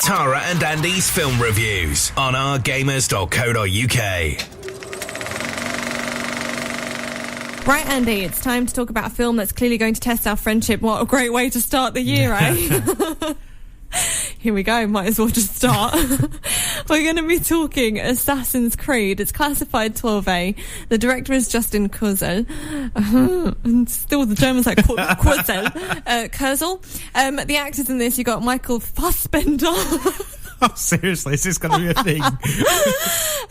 Tara and Andy's film reviews on OurGamers.co.uk. Right, Andy, it's time to talk about a film that's clearly going to test our friendship. What a great way to start the year, eh? Here we go, might as well just start. We're going to be talking Assassin's Creed. It's classified 12A. The director is Justin Kurzel. And still the Germans like Kurzel. Kurzel. The actors in this, you got Michael Fassbender. Oh, seriously, is this going to be a thing?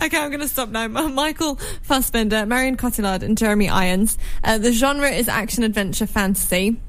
Okay, I'm going to stop now. Michael Fassbender, Marion, Cotillard, and Jeremy Irons. The genre is action-adventure fantasy.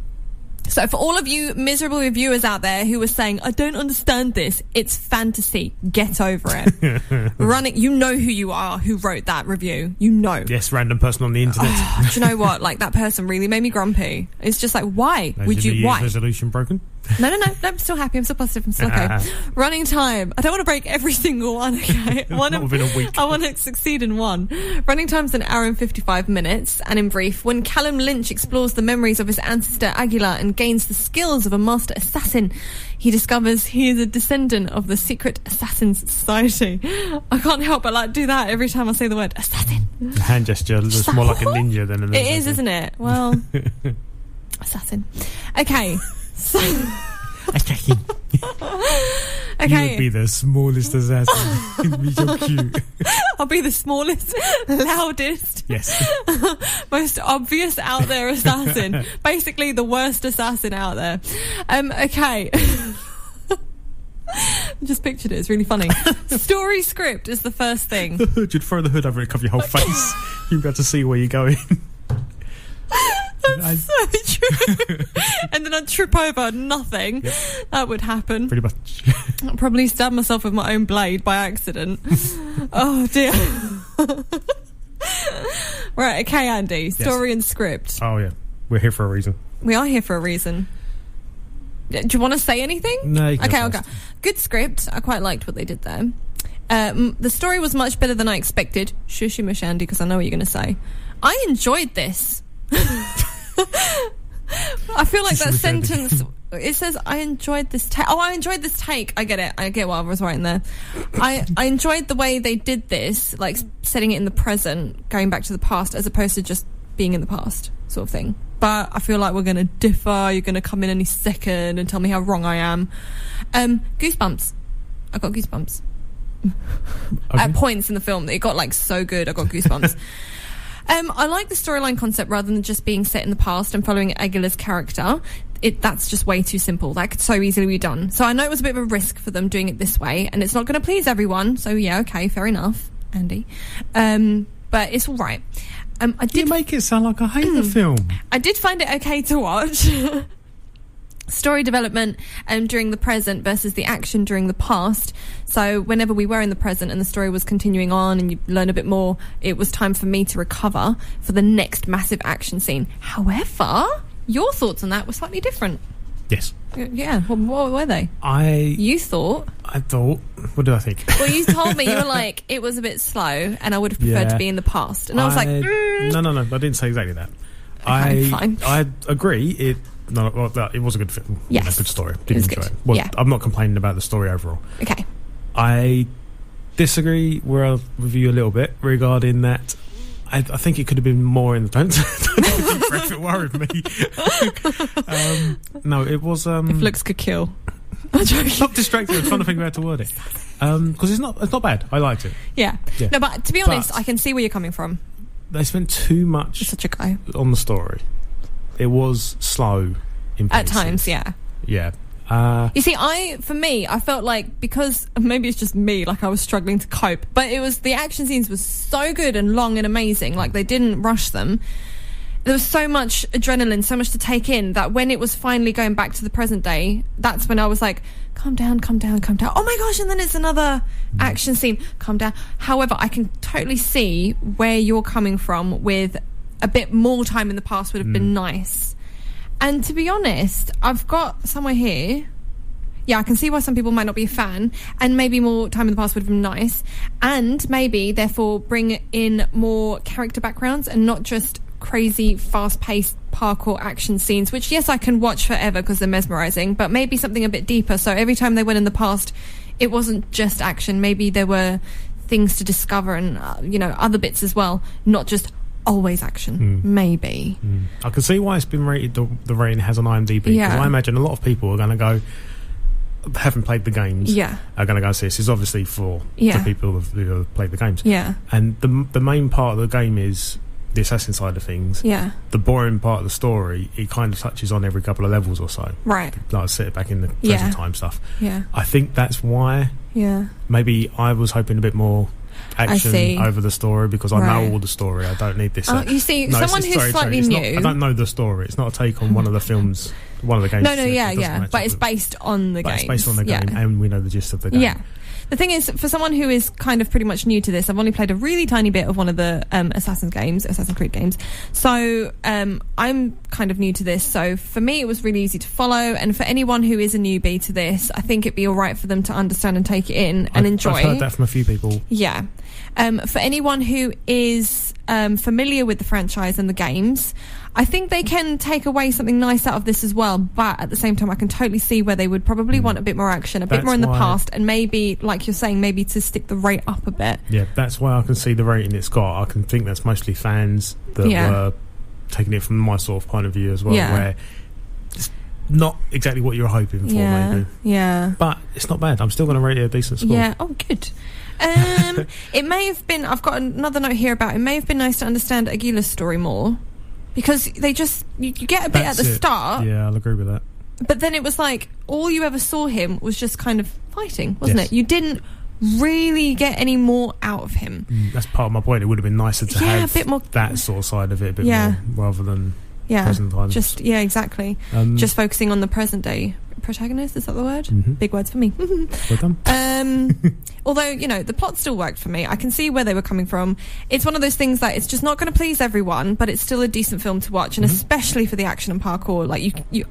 So for all of you miserable reviewers out there who were saying, I don't understand this, it's fantasy. Get over it. Run it. You know who you are, who wrote that review. You know. Yes, random person on the internet. Do you know what? Like, that person really made me grumpy. It's just like, why would you? Why? Resolution broken? No, I'm still happy. I'm still positive. I'm still okay. Running time. I don't want to break every single one, okay? Not within a week. I want to succeed in one. Running time's an hour and 55 minutes. And in brief, when Callum Lynch explores the memories of his ancestor Aguilar and gains the skills of a master assassin, he discovers he is a descendant of the secret Assassins Society. I can't help but like do that every time I say the word assassin. The hand gesture looks more like a ninja than an assassin. It is, isn't it? Well, assassin. Okay. So, okay. You would be the smallest assassin. You'd be so cute. I'll be the smallest, loudest, yes, most obvious out there assassin. Basically, the worst assassin out there. Okay. I just pictured it. It's really funny. Story script is the first thing. The hood. You'd throw the hood over it, cover your whole face. You'd be able to see where you're going. That's so true. And then I'd trip over nothing. Yep. That would happen. Pretty much. I'd probably stab myself with my own blade by accident. Oh dear. Right, okay, Andy. Story and script. Oh yeah, we're here for a reason. We are here for a reason. Do you want to say anything? No, you can Okay, okay. Good script. I quite liked what they did there. The story was much better than I expected. Shushy mush, Andy, because I know what you're going to say. I enjoyed this. I feel like that sentence, it says I enjoyed this take. I enjoyed this take. I get it. I get what I was writing there. I enjoyed the way they did this, like setting it in the present, going back to the past, as opposed to just being in the past sort of thing. But I feel like we're going to differ. You're going to come in any second and tell me how wrong I am. Goosebumps. I got goosebumps. Okay. At points in the film, it got like so good. I got goosebumps. I like the storyline concept rather than just being set in the past and following Aguilar's character. That's just way too simple. That could so easily be done. So I know it was a bit of a risk for them doing it this way, and it's not going to please everyone. So yeah, okay, fair enough, Andy. But it's all right. You make it sound like I hate the film. I did find it okay to watch. Story development during the present versus the action during the past. So whenever we were in the present and the story was continuing on and you learn a bit more, it was time for me to recover for the next massive action scene. However, your thoughts on that were slightly different. Yes. Yeah. What were they? I thought. What did I think? Well, you told me, you were like, it was a bit slow and I would have preferred to be in the past. And I was like, No, I didn't say exactly that. Okay, fine. I agree. It was a good film. Yes. A good story. Did enjoy it. Well, yeah. I'm not complaining about the story overall. Okay. I disagree with you a little bit regarding that. I think it could have been more in the don't it worried me. No, it was. If looks could kill. Stop distracting. I'm trying to think of how to word it. Because it's not bad. I liked it. Yeah. No, but to be honest, I can see where you're coming from. They spent too much such a guy on the story. It was slow in places. At times, yeah. Yeah. You see, for me, I felt like, because maybe it's just me, like I was struggling to cope, but it was, the action scenes were so good and long and amazing, like they didn't rush them. There was so much adrenaline, so much to take in, that when it was finally going back to the present day, that's when I was like, calm down. Oh my gosh, and then it's another action scene. Calm down. However, I can totally see where you're coming from with a bit more time in the past would have been nice. And to be honest, I've got somewhere here. Yeah, I can see why some people might not be a fan, and maybe more time in the past would have been nice, and maybe therefore bring in more character backgrounds and not just crazy, fast-paced parkour action scenes, which, yes, I can watch forever because they're mesmerizing, but maybe something a bit deeper. So every time they went in the past, it wasn't just action. Maybe there were things to discover and, other bits as well, not just always action. Maybe. I can see why it's been rated the rating it has on IMDb, because I imagine a lot of people are going to go, haven't played the games, are going to go see this. It's obviously for people who have played the games. And the main part of the game is the assassin side of things. The boring part of the story, it kind of touches on every couple of levels or so. Right. Like sit back in the present time stuff. Yeah. I think that's why. Maybe I was hoping a bit more action over the story, because I know all the story. I don't need this. You see, someone who's slightly new. I don't know the story. It's not a take on one of the films, one of the games. No, but it's based on the game. It's based on the game, and we know the gist of the game. Yeah. The thing is, for someone who is kind of pretty much new to this, I've only played a really tiny bit of one of the Assassin's Creed games. So I'm kind of new to this. So for me, it was really easy to follow. And for anyone who is a newbie to this, I think it'd be all right for them to understand and take it in and enjoy. I've heard that from a few people. Yeah. For anyone who is familiar with the franchise and the games, I think they can take away something nice out of this as well, but at the same time I can totally see where they would probably want a bit more action, bit more in the past, and maybe, like you're saying, maybe to stick the rate up a bit. Yeah, that's why I can see the rating it's got. I can think that's mostly fans that were taking it from my sort of point of view as well, where it's not exactly what you're hoping for, maybe. Yeah. But it's not bad. I'm still going to rate it a decent score. Yeah, oh good. It may have been, I've got another note here about it may have been nice to understand Aguilar's story more, because they just you get a bit at the start. Yeah, I'll agree with that. But then it was like all you ever saw him was just kind of fighting, wasn't it? You didn't really get any more out of him. That's part of my point. It would have been nicer to have a bit more that sort of side of it, a bit more, rather than present time. Just exactly. Just focusing on the present day protagonist, is that the word? Big words for me. Well done. Although, the plot still worked for me. I can see where they were coming from. It's one of those things that it's just not going to please everyone, but it's still a decent film to watch, and especially for the action and parkour. Like you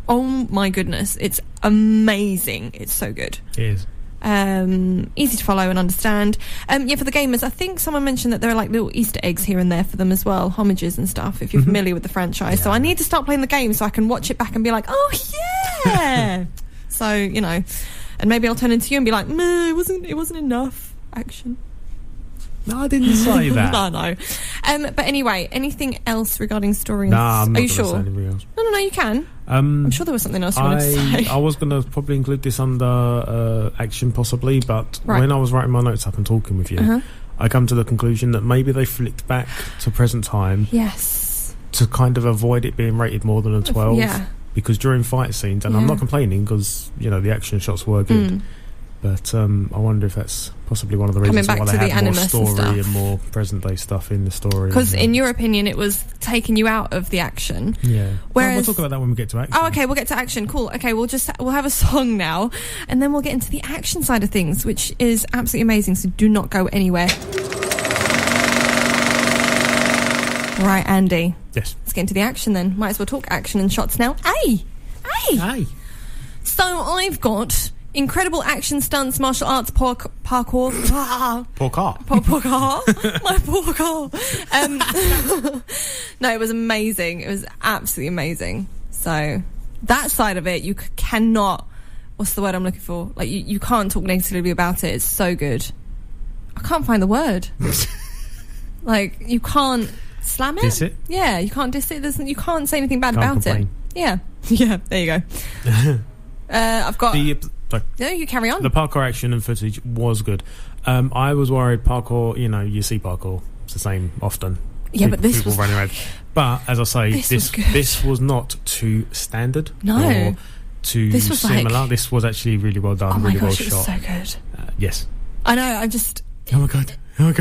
oh my goodness, it's amazing. It's so good. It is. Easy to follow and understand. For the gamers, I think someone mentioned that there are like little Easter eggs here and there for them as well, homages and stuff, if you're familiar with the franchise. So I need to start playing the game so I can watch it back and be like, oh yeah. So and maybe I'll turn into you and be like, it wasn't enough action. No, I didn't say that. No. But anyway, anything else regarding story? Nah, I'm not Are you gonna sure? say anything else. No, you can. I'm sure there was something else you wanted to say. I was going to probably include this under action possibly, but when I was writing my notes up and talking with you, I come to the conclusion that maybe they flicked back to present time. Yes. To kind of avoid it being rated more than a 12. Yeah. Because during fight scenes, and I'm not complaining because, the action shots were good, but I wonder if that's possibly one of the reasons why they had more story and more present-day stuff in the story. Because in your opinion, it was taking you out of the action. Yeah. Whereas, we'll talk about that when we get to action. Oh, okay, we'll get to action. Cool. Okay, we'll have a song now, and then we'll get into the action side of things, which is absolutely amazing, so do not go anywhere. Right, Andy. Yes. Let's get into the action then. Might as well talk action and shots now. Hey! So I've got incredible action stunts, martial arts, parkour. Poor car. My poor car. No, it was amazing. It was absolutely amazing. So that side of it, you cannot... What's the word I'm looking for? Like, you can't talk negatively about it. It's so good. I can't find the word. Like, you can't slam it. Diss it? Yeah, you can't diss it. You can't say anything bad Can't about complain. it. Yeah, there you go. I've got... No, you carry on. The parkour action and footage was good. I was worried parkour, you see parkour. It's the same often. Yeah, but this was... running around. But, as I say, this was not too standard. No. Or too similar. This was actually really well done, really well shot. It was so good. Yes. I know, I'm just... Oh my god. So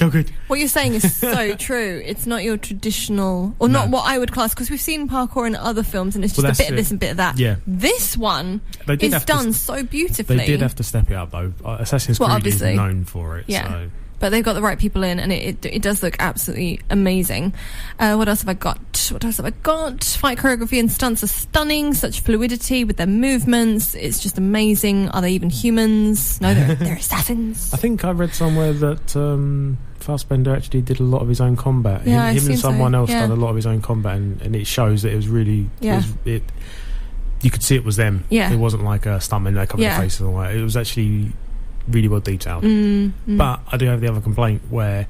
good. What you're saying is so true. It's not your traditional, or not what I would class, because we've seen parkour in other films and it's just a bit of this and bit of that. Yeah. This one is done so beautifully. They did have to step it up though. Assassin's Creed is known for it. Yeah. So. But they've got the right people in, and it does look absolutely amazing. What else have I got? Fight choreography and stunts are stunning. Such fluidity with their movements. It's just amazing. Are they even humans? No, they're assassins. I think I read somewhere that Fassbender actually did a lot of his own combat. Yeah, him and someone else yeah. done a lot of his own combat, and it shows that it was really. Yeah. You could see it was them. Yeah. It wasn't like a stuntman that covered the faces and all that. It was actually really well detailed. But I do have the other complaint where.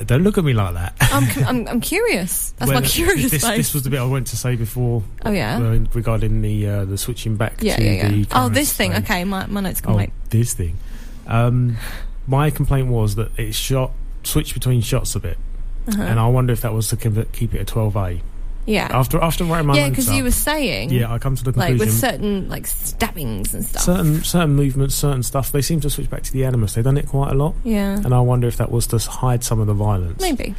Don't look at me like that. I'm curious. That's my curious face. This was the bit I went to say before. Oh yeah. Regarding the switching back to the this thing. Okay, my notes come late. This thing. My complaint was that it switched between shots a bit, and I wonder if that was to keep it a 12A. Yeah. After writing my notes because you were saying. Yeah, I come to the conclusion. Like with certain stabbings and stuff. Certain movements, certain stuff. They seem to switch back to the animus. They've done it quite a lot. Yeah. And I wonder if that was to hide some of the violence. Maybe.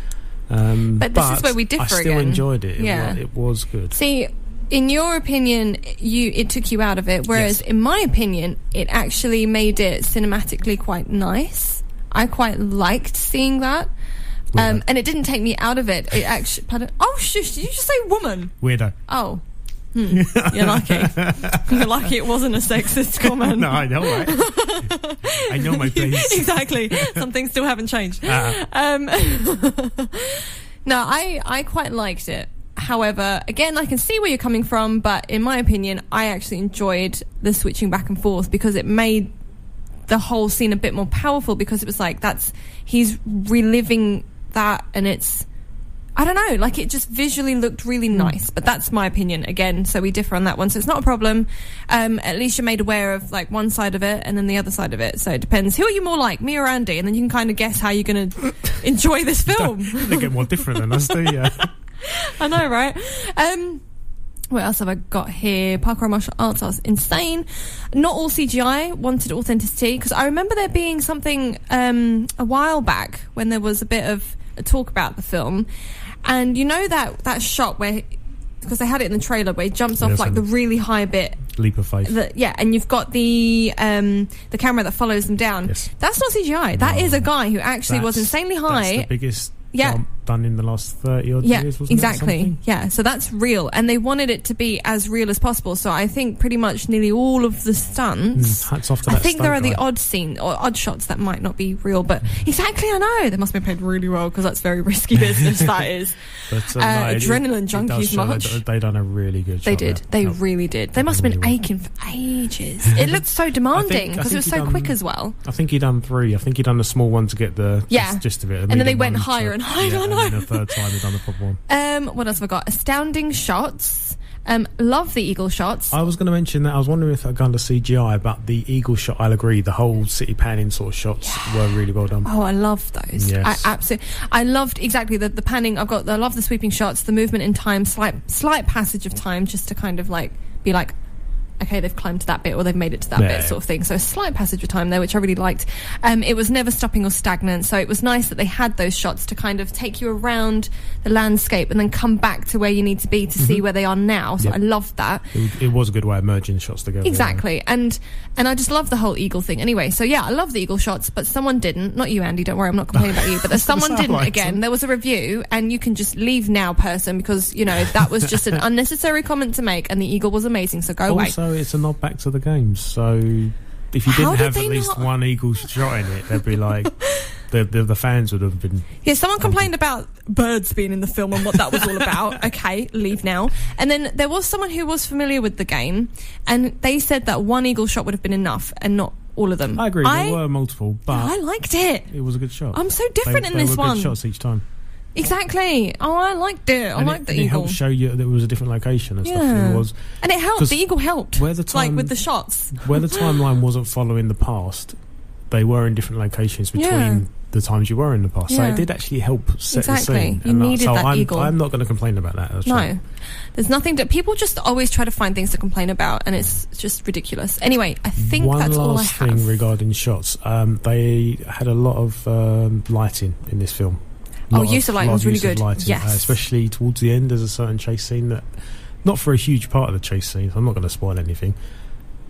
But this is where we differ again. I still enjoyed it. Yeah. It was good. See, in your opinion, it took you out of it, whereas in my opinion, it actually made it cinematically quite nice. I quite liked seeing that. And it didn't take me out of it. It actually... Pardon? Oh, shush. Did you just say woman? Weirdo. Oh. You're lucky. You're lucky it wasn't a sexist comment. No, I know, right? I know my place. Exactly. Some things still haven't changed. No, I quite liked it. However, again, I can see where you're coming from, but in my opinion, I actually enjoyed the switching back and forth because it made the whole scene a bit more powerful, because it was like he's reliving that, and it's, I don't know, like it just visually looked really nice. But that's my opinion again, so we differ on that one, so it's not a problem. At least you're made aware of like one side of it and then the other side of it, so it depends. Who are you more like, me or Andy? And then you can kind of guess how you're going to enjoy this film. They get more different than us, do you? I know, right? What else have I got here? Parkour martial arts are insane. Not all CGI, wanted authenticity, because I remember there being something a while back when there was a bit of a talk about the film, and you know that shot where, because they had it in the trailer, where he jumps off like the really high bit, leap of faith. And you've got the camera that follows them down. Yes. That's not CGI. That is a guy who actually was insanely high. That's the biggest jump done in the last 30 odd years, wasn't exactly. it? Yeah, so that's real, and they wanted it to be as real as possible. So I think pretty much nearly all of the stunts. Hats off to that. I think there are the odd scene or odd shots that might not be real, but exactly, I know they must have been paid really well, because that's very risky business. That is. But, adrenaline junkies much. They done a really good job. They did. They really did. They must have been aching for ages. It looked so demanding because it was so quick as well. I think he done 3. I think he done a small one to get the gist of it, and then they went higher and higher. And then a third time they done the proper one. What else have I got? Astounding shots. Love the eagle shots. I was going to mention that. I was wondering if I'd gone to CGI, but the eagle shot, I'll agree, the whole city panning sort of shots were really well done. Oh, I love those. Yes. I loved exactly the panning. I love the sweeping shots, the movement in time, slight passage of time, just to kind of like be like, okay, they've climbed to that bit, or they've made it to that bit, sort of thing. So a slight passage of time there, which I really liked. It was never stopping or stagnant, so it was nice that they had those shots to kind of take you around the landscape and then come back to where you need to be to see where they are now. So I loved that. It was a good way of merging shots together. Exactly. And I just love the whole eagle thing. Anyway, so yeah, I love the eagle shots, but someone didn't. Not you, Andy, don't worry, I'm not complaining about you, but someone didn't again. There was a review, and you can just leave now, person, because, you know, that was just an unnecessary comment to make, and the eagle was amazing, so go away. Also, it's a nod back to the games, so if you didn't have at least one eagle shot in it, they'd be like, the fans would have been... Yeah, someone complained about birds being in the film and what that was all about. Okay, leave now. And then there was someone who was familiar with the game, and they said that one eagle shot would have been enough, and not all of them. I agree, there were multiple, but... I liked it. It was a good shot. I'm so different in this one. They were good shots each time. Exactly. Oh, I liked it. I liked the eagle. It helped show you that it was a different location and stuff. And it helped. The eagle helped. Where the time, like with the shots. Where the timeline wasn't following the past, they were in different locations between the times you were in the past. So it did actually help set the scene. You needed that eagle. I'm not going to complain about that. No. There's nothing that people just always try to find things to complain about, and it's just ridiculous. Anyway, I think that's all I have. One last thing regarding shots. They had a lot of lighting in this film. Use of lighting was really good. Yes. Especially towards the end, there's a certain chase scene that, not for a huge part of the chase scene, I'm not going to spoil anything,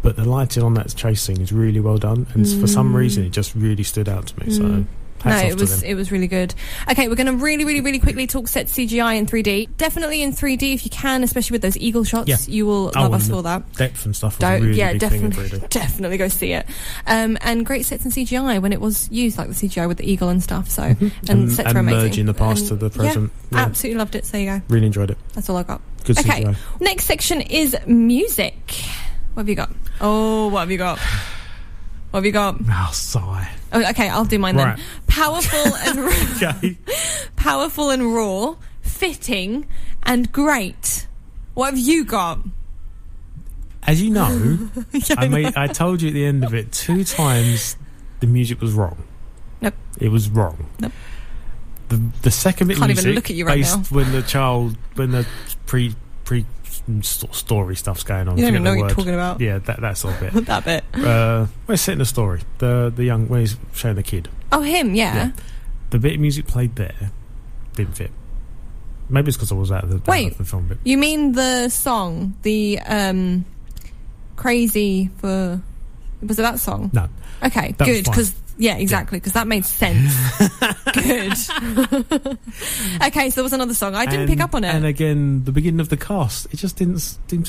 but the lighting on that chase scene is really well done, and for some reason it just really stood out to me. So It was really good. Okay, we're going to really quickly talk set CGI in 3D. Definitely in 3D if you can, especially with those eagle shots. Yeah. You will love us for that. Depth and stuff was a really big thing in 3D. Definitely go see it. And great sets in CGI when it was used, like the CGI with the eagle and stuff. So and sets were amazing. Merging the past to the present. Yeah, absolutely loved it. So there you go. Really enjoyed it. That's all I got. Good okay, CGI. Next section is music. What have you got? Oh, what have you got? What have you got? Oh, sigh. Oh, okay, I'll do mine then. Powerful and okay. Powerful and raw, fitting and great. What have you got? As you know, I told you at the end of it 2 times the music was wrong. Nope. It was wrong. Nope. The second bit of music, even look at you right based now. when the pre story stuff's going on. You don't even know what you're talking about. Yeah, that sort of bit. That bit. We're setting the story. The young when he's showing the kid. Oh, him, yeah. The bit of music played there didn't fit. Maybe it's because I was out of the film bit. You mean the song, the Crazy for? Was it that song? No. Okay, good, because. Yeah, exactly, because that made sense. Good. Okay, so there was another song. I didn't pick up on it. And again, the beginning of the cast, it just didn't seem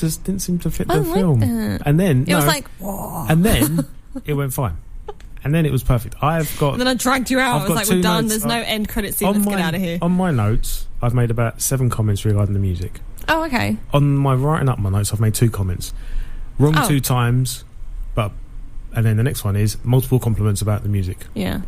to fit the film. And then it was like, whoa. And then it went fine. And then it was perfect. And then I dragged you out. I was like, we're done. There's no end credit scene. Let's get out of here. On my notes, I've made about 7 comments regarding the music. Oh, okay. On my writing up my notes, I've made 2 comments. Wrong 2 times, and then the next one is multiple compliments about the music. Yeah.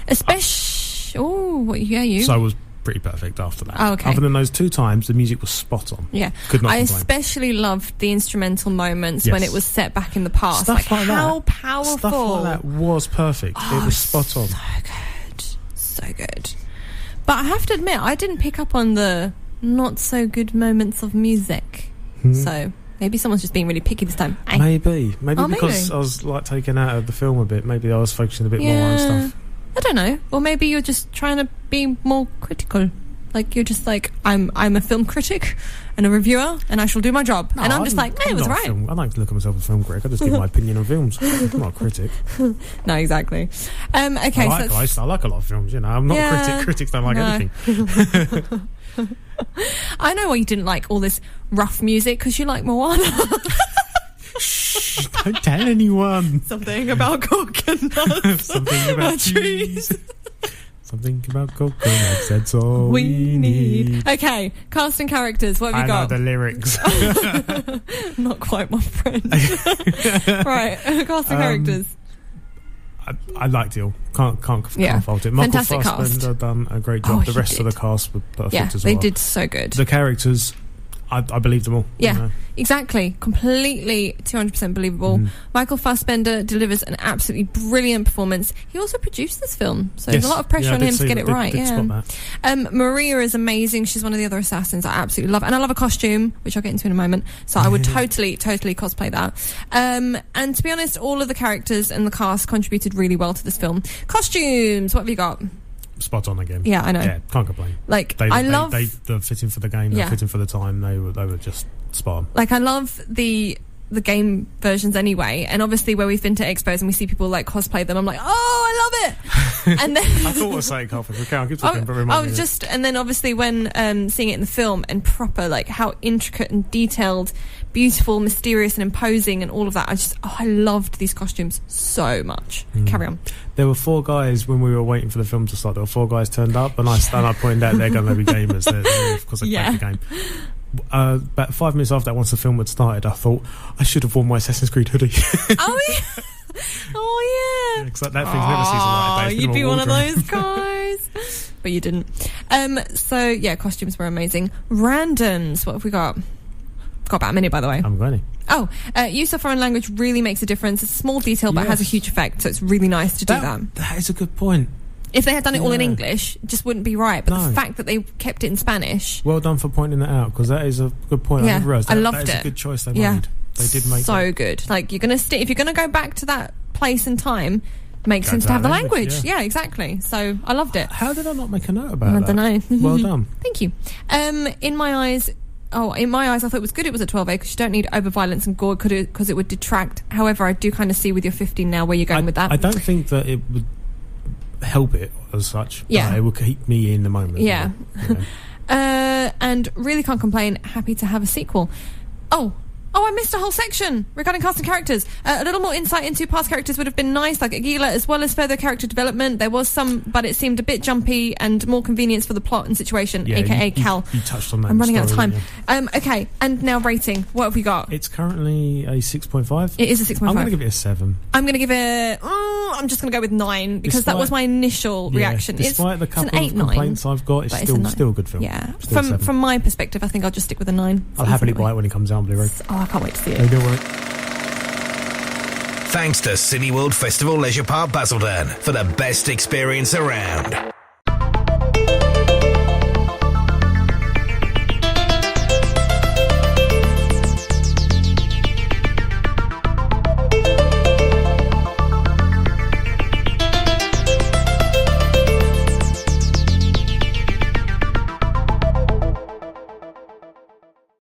Especially... you... So I was pretty perfect after that. Oh, okay. Other than those 2 times, the music was spot on. Yeah. Could not complain. Especially loved the instrumental moments when it was set back in the past. Stuff like how that. Powerful. Stuff like that was perfect. It was spot on. So good. So good. But I have to admit, I didn't pick up on the not so good moments of music. So... maybe someone's just being really picky this time. Maybe because I was like taken out of the film a bit. Maybe I was focusing a bit more on stuff. I don't know. Or maybe you're just trying to be more critical. Like you're just like, I'm a film critic and a reviewer, and I shall do my job. No, and I'm just like, it was right. I like to look at myself as a film critic. I just give my opinion on films. I'm not a critic. No, exactly. Okay, I like a lot of films. You know, I'm not a critic. Critics don't like anything. I know why you didn't like all this rough music, because you like Moana. Shh, don't tell anyone. Something about coconuts. Something about trees. Something about coconuts. That's all we need. Okay, cast and characters. What have you got? I know the lyrics. Not quite, my friend. Right, cast and characters. I liked it all. Can't fault it. Michael Fassbender done a great job. The rest of the cast were perfect as well. They did so good. The characters, I believed them all. Yeah, you know? Exactly. Completely 200% believable. Michael Fassbender delivers an absolutely brilliant performance. He also produced this film, so there's a lot of pressure on him to get it right. Maria is amazing. She's one of the other assassins I absolutely love. And I love a costume, which I'll get into in a moment. So I would totally cosplay that. And to be honest, all of the characters and the cast contributed really well to this film. Costumes, what have you got? Spot on again. Yeah, I know. Yeah, can't complain. Like, they fitting for the game, they're fitting for the time. They were just spot on. Like, I love the game versions anyway, and obviously where we've been to expos and we see people like cosplay them, I'm like, oh, I love it. And then I thought I was saying halfway. And then obviously when seeing it in the film and proper, like how intricate and detailed, beautiful, mysterious and imposing and all of that, I loved these costumes so much. Carry on. There were 4 guys when we were waiting for the film to start. There were 4 guys turned up, and I pointed out they're going to be gamers. Because they played the game. About 5 minutes after that, once the film had started, I thought I should have worn my Assassin's Creed hoodie. Oh yeah, oh yeah. Because that thing's never sees the light of day. You'd be one of those guys, but you didn't. So yeah, costumes were amazing. Randoms. What have we got? Got about a minute, by the way. I'm going. Use of foreign language really makes a difference. It's a small detail, but it has a huge effect. So it's really nice to do that. That is a good point. If they had done it all in English, it just wouldn't be right. But the fact that they kept it in Spanish... Well done for pointing that out, because that is a good point. Yeah, I loved it. That is a good choice they made. They did make so good. Like, you're going to if you're going to go back to that place and time, it makes sense to have the language. Yeah, exactly. So I loved it. How did I not make a note about that? I don't know. Well done. Thank you. In my eyes, I thought it was good it was a 12A, because you don't need over-violence and gore because it would detract. However, I do kind of see with your 15 now where you're going with that. I don't think that it would help it as such. Yeah. But it will keep me in the moment. Yeah. You know. And really can't complain. Happy to have a sequel. Oh, I missed a whole section regarding cast and characters. A little more insight into past characters would have been nice, like Aguila, as well as further character development. There was some, but it seemed a bit jumpy and more convenience for the plot and situation, aka Cal. You touched on that. I'm running out of time. Okay, and now rating. What have we got? It's currently a 6.5. It is a 6.5. I'm going to give it a 7. I'm going to give it... I'm just going to go with 9 because that was my initial reaction. Despite the couple of complaints I've got, it's still a good film. Yeah. From my perspective, I think I'll just stick with a 9. I'll happily buy it when it comes out on Blu-ray. Oh, I can't wait to see it. Don't worry. Thanks to Cineworld Festival Leisure Park Basildon for the best experience around.